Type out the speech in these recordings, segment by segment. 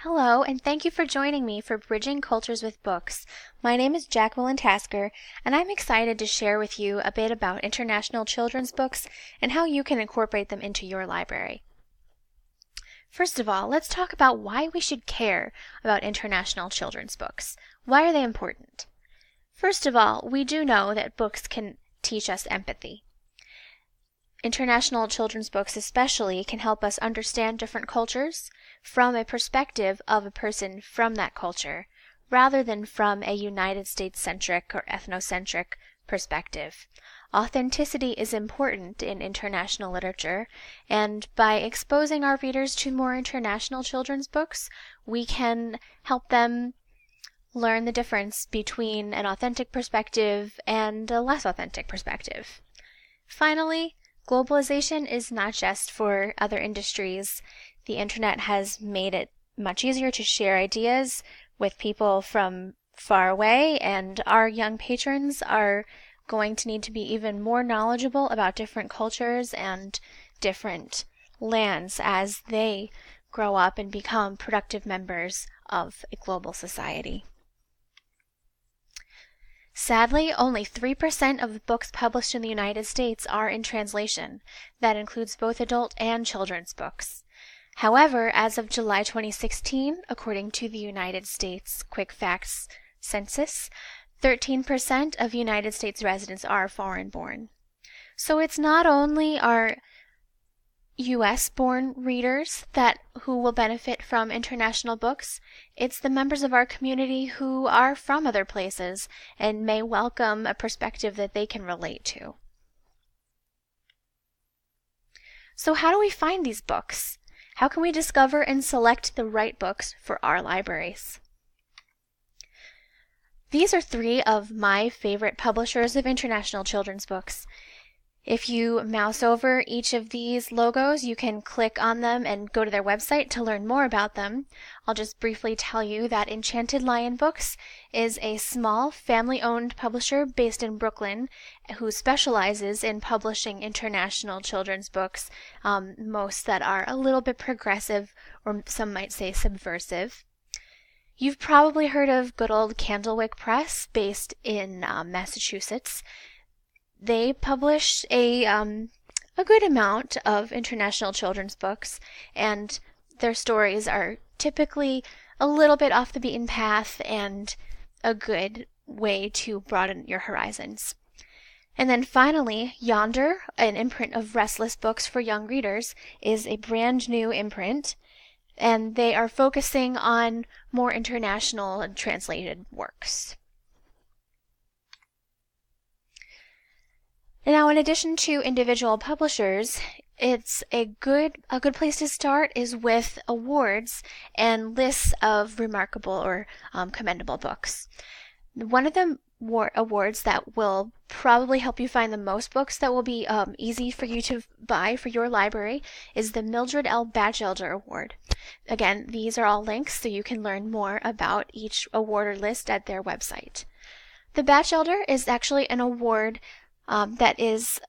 Hello, and thank you for joining me for Bridging Cultures with Books. My name is Jacqueline Tasker, and I'm excited to share with you a bit about international children's books and how you can incorporate them into your library. First of all, let's talk about why we should care about international children's books. Why are they important? First of all, we do know that books can teach us empathy. International children's books especially can help us understand different cultures from a perspective of a person from that culture, rather than from a United States-centric or ethnocentric perspective. Authenticity is important in international literature, and by exposing our readers to more international children's books, we can help them learn the difference between an authentic perspective and a less authentic perspective. Finally, globalization is not just for other industries. The internet has made it much easier to share ideas with people from far away, and our young patrons are going to need to be even more knowledgeable about different cultures and different lands as they grow up and become productive members of a global society. Sadly, only 3% of the books published in the United States are in translation. That includes both adult and children's books. However, as of July 2016, according to the United States Quick Facts Census, 13% of United States residents are foreign-born. So it's not only our US-born readers who will benefit from international books, it's the members of our community who are from other places and may welcome a perspective that they can relate to. So how do we find these books? How can we discover and select the right books for our libraries? These are three of my favorite publishers of international children's books. If you mouse over each of these logos, you can click on them and go to their website to learn more about them. I'll just briefly tell you that Enchanted Lion Books is a small family-owned publisher based in Brooklyn who specializes in publishing international children's books, most that are a little bit progressive, or some might say subversive. You've probably heard of good old Candlewick Press based in Massachusetts. They publish a good amount of international children's books, and their stories are typically a little bit off the beaten path and a good way to broaden your horizons. And then finally, Yonder, an imprint of Restless Books for young readers, is a brand new imprint, and they are focusing on more international and translated works. Now, in addition to individual publishers, it's a good place to start is with awards and lists of remarkable or commendable books. One of the awards that will probably help you find the most books that will be easy for you to buy for your library is the Mildred L. Batchelder Award. Again, these are all links so you can learn more about each award or list at their website. The Batchelder is actually an award that is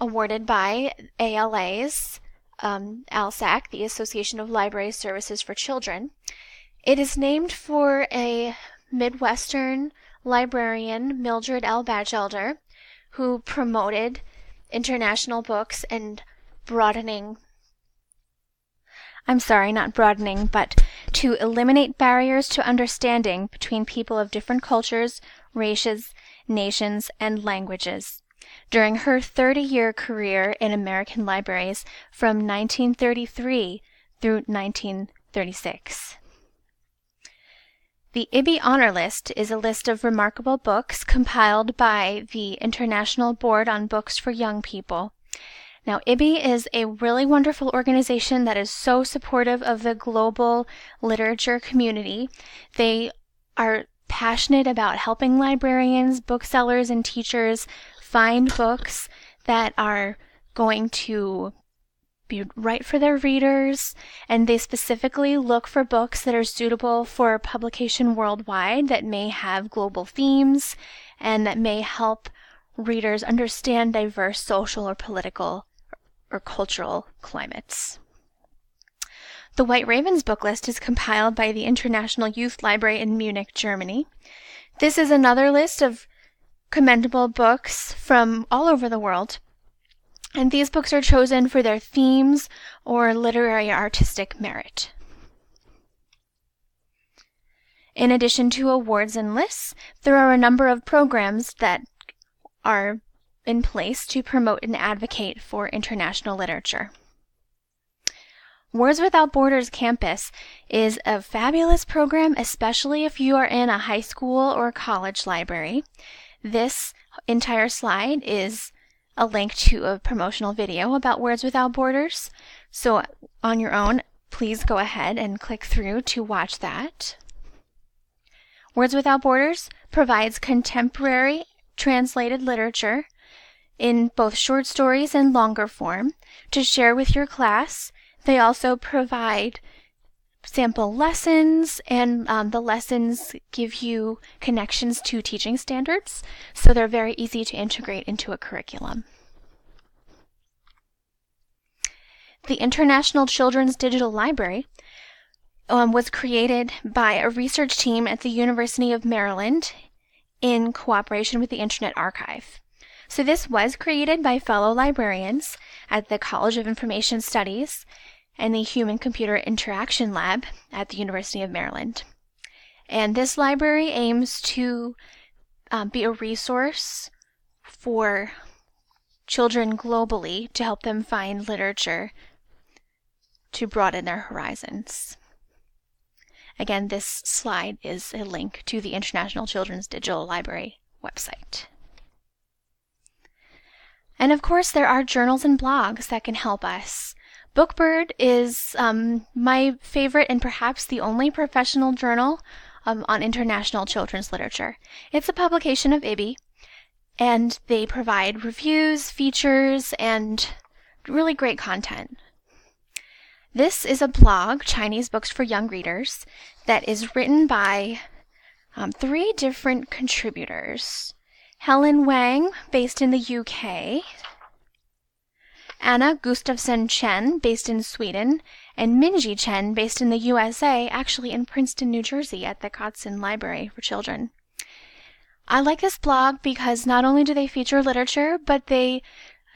awarded by ALA's, ALSAC, the Association of Library Services for Children. It is named for a Midwestern librarian, Mildred L. Batchelder, who promoted international books and to eliminate barriers to understanding between people of different cultures, races, nations, and languages. During her 30-year career in American libraries from 1933 through 1936. The IBBY Honor List is a list of remarkable books compiled by the International Board on Books for Young People. Now, IBBY is a really wonderful organization that is so supportive of the global literature community. They are passionate about helping librarians, booksellers, and teachers find books that are going to be right for their readers, and they specifically look for books that are suitable for publication worldwide, that may have global themes, and that may help readers understand diverse social or political or cultural climates. The White Ravens book list is compiled by the International Youth Library in Munich, Germany. This is another list of commendable books from all over the world. And these books are chosen for their themes or literary artistic merit. In addition to awards and lists, there are a number of programs that are in place to promote and advocate for international literature. Words Without Borders Campus is a fabulous program, especially if you are in a high school or college library. This entire slide is a link to a promotional video about Words Without Borders. So on your own, please go ahead and click through to watch that. Words Without Borders provides contemporary translated literature in both short stories and longer form to share with your class. They also provide sample lessons, and the lessons give you connections to teaching standards, so they're very easy to integrate into a curriculum. The International Children's Digital Library was created by a research team at the University of Maryland in cooperation with the Internet Archive. So this was created by fellow librarians at the College of Information Studies and the Human-Computer Interaction Lab at the University of Maryland. And this library aims to be a resource for children globally to help them find literature to broaden their horizons. Again, this slide is a link to the International Children's Digital Library website. And of course, there are journals and blogs that can help us. Bookbird is my favorite and perhaps the only professional journal on international children's literature. It's a publication of IBI, and they provide reviews, features, and really great content. This is a blog, Chinese Books for Young Readers, that is written by 3 different contributors. Helen Wang, based in the UK, Anna Gustafsson Chen, based in Sweden, and Minji Chen, based in the USA, actually in Princeton, New Jersey, at the Kotzen Library for Children. I like this blog because not only do they feature literature, but they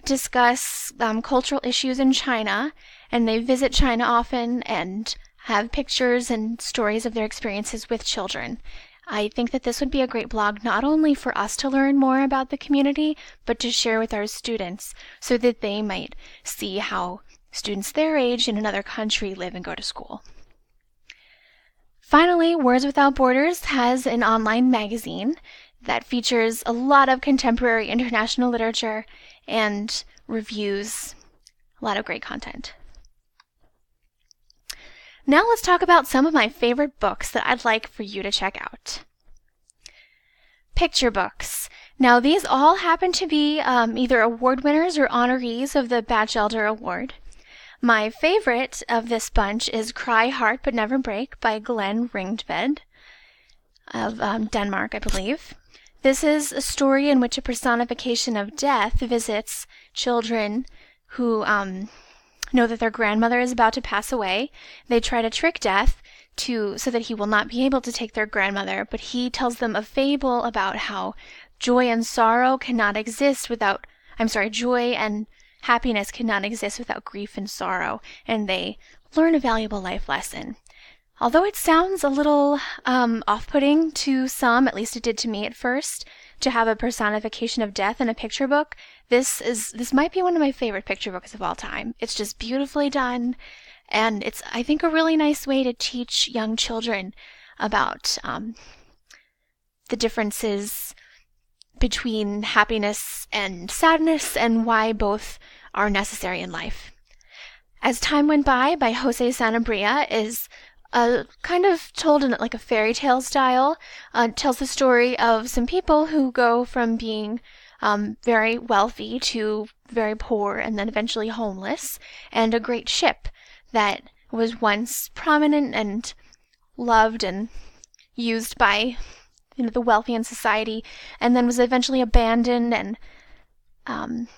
discuss cultural issues in China, and they visit China often and have pictures and stories of their experiences with children. I think that this would be a great blog not only for us to learn more about the community, but to share with our students so that they might see how students their age in another country live and go to school. Finally, Words Without Borders has an online magazine that features a lot of contemporary international literature and reviews, a lot of great content. Now let's talk about some of my favorite books that I'd like for you to check out. Picture books. Now these all happen to be either award winners or honorees of the Batchelder Award. My favorite of this bunch is Cry Heart But Never Break by Glenn Ringtved of Denmark, I believe. This is a story in which a personification of death visits children who know that their grandmother is about to pass away. They try to trick Death so that he will not be able to take their grandmother, but he tells them a fable about how joy and happiness cannot exist without grief and sorrow, and they learn a valuable life lesson. Although it sounds a little off-putting to some, at least it did to me at first, to have a personification of death in a picture book, this might be one of my favorite picture books of all time. It's just beautifully done, and it's, I think, a really nice way to teach young children about the differences between happiness and sadness and why both are necessary in life. As Time Went By Jose Sanabria is kind of told in like a fairy tale style, tells the story of some people who go from being very wealthy to very poor and then eventually homeless, and a great ship that was once prominent and loved and used by the wealthy in society, and then was eventually abandoned and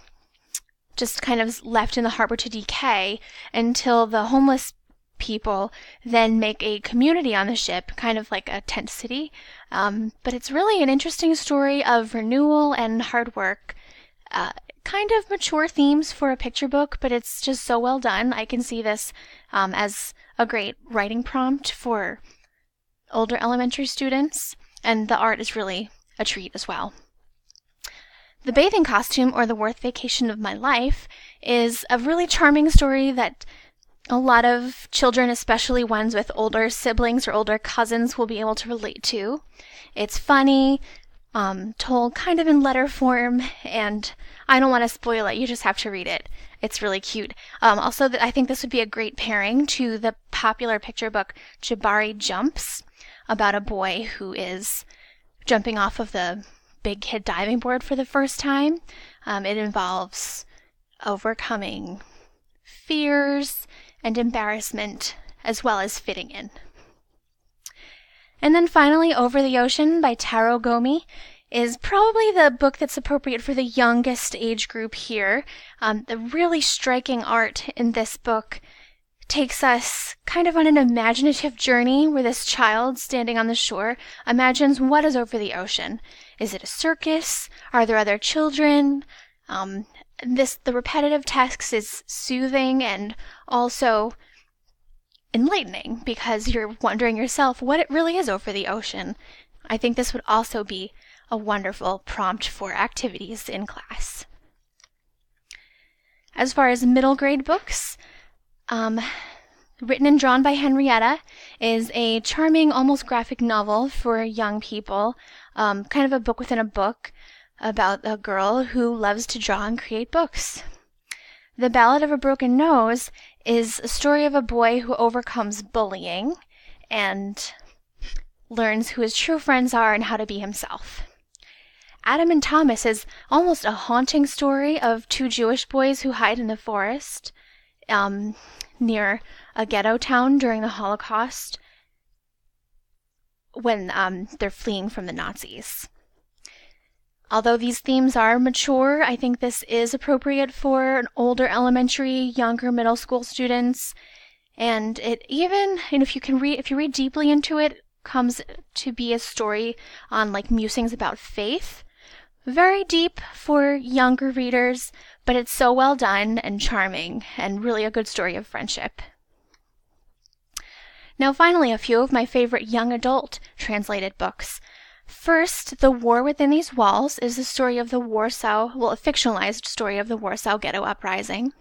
just kind of left in the harbor to decay until the homeless people then make a community on the ship, kind of like a tent city. But it's really an interesting story of renewal and hard work. Kind of mature themes for a picture book, but it's just so well done. I can see this as a great writing prompt for older elementary students, and the art is really a treat as well. The Bathing Costume, or The Worst Vacation of My Life, is a really charming story that a lot of children, especially ones with older siblings or older cousins, will be able to relate to. It's funny, told kind of in letter form, and I don't want to spoil it, you just have to read it. It's really cute. Also, I think this would be a great pairing to the popular picture book Jabari Jumps, about a boy who is jumping off of the big kid diving board for the first time. It involves overcoming fears and embarrassment, as well as fitting in. And then finally, Over the Ocean by Taro Gomi is probably the book that's appropriate for the youngest age group here. The really striking art in this book takes us kind of on an imaginative journey where this child standing on the shore imagines what is over the ocean. Is it a circus? Are there other children? The repetitive text is soothing and also enlightening because you're wondering yourself what it really is over the ocean. I think this would also be a wonderful prompt for activities in class. As far as middle grade books, Written and Drawn by Henrietta is a charming, almost graphic novel for young people, kind of a book within a book about a girl who loves to draw and create books. The Ballad of a Broken Nose is a story of a boy who overcomes bullying and learns who his true friends are and how to be himself. Adam and Thomas is almost a haunting story of two Jewish boys who hide in the forest near a ghetto town during the Holocaust when they're fleeing from the Nazis. Although these themes are mature, I think this is appropriate for an older elementary, younger middle school students. And it even, and if you read deeply into it, comes to be a story on like musings about faith. Very deep for younger readers, but it's so well done and charming, and really a good story of friendship. Now finally, a few of my favorite young adult translated books. First, The War Within These Walls is the story of a fictionalized story of the Warsaw Ghetto Uprising.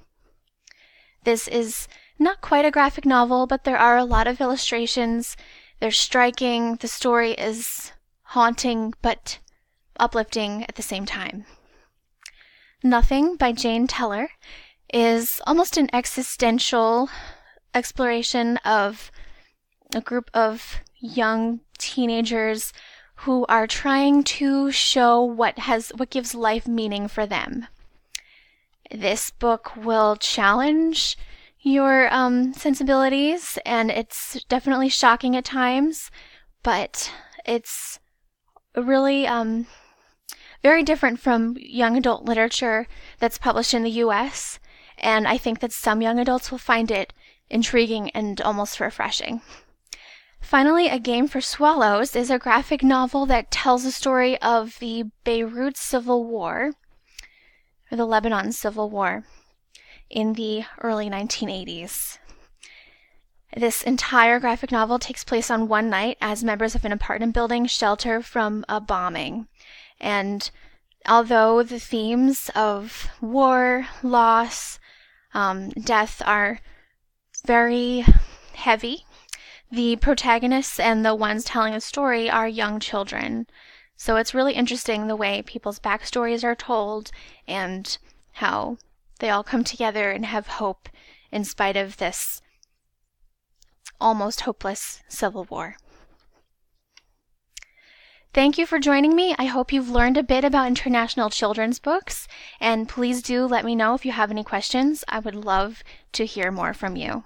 This is not quite a graphic novel, but there are a lot of illustrations. They're striking. The story is haunting, but uplifting at the same time. Nothing by Jane Teller is almost an existential exploration of a group of young teenagers who are trying to show what gives life meaning for them. This book will challenge your sensibilities, and it's definitely shocking at times, but it's really very different from young adult literature that's published in the US, and I think that some young adults will find it intriguing and almost refreshing. Finally, A Game for Swallows is a graphic novel that tells the story of the Beirut Civil War, or the Lebanon Civil War, in the early 1980s. This entire graphic novel takes place on one night as members of an apartment building shelter from a bombing. And although the themes of war, loss, death are very heavy, the protagonists and the ones telling the story are young children. So it's really interesting the way people's backstories are told and how they all come together and have hope in spite of this almost hopeless civil war. Thank you for joining me. I hope you've learned a bit about international children's books, and please do let me know if you have any questions. I would love to hear more from you.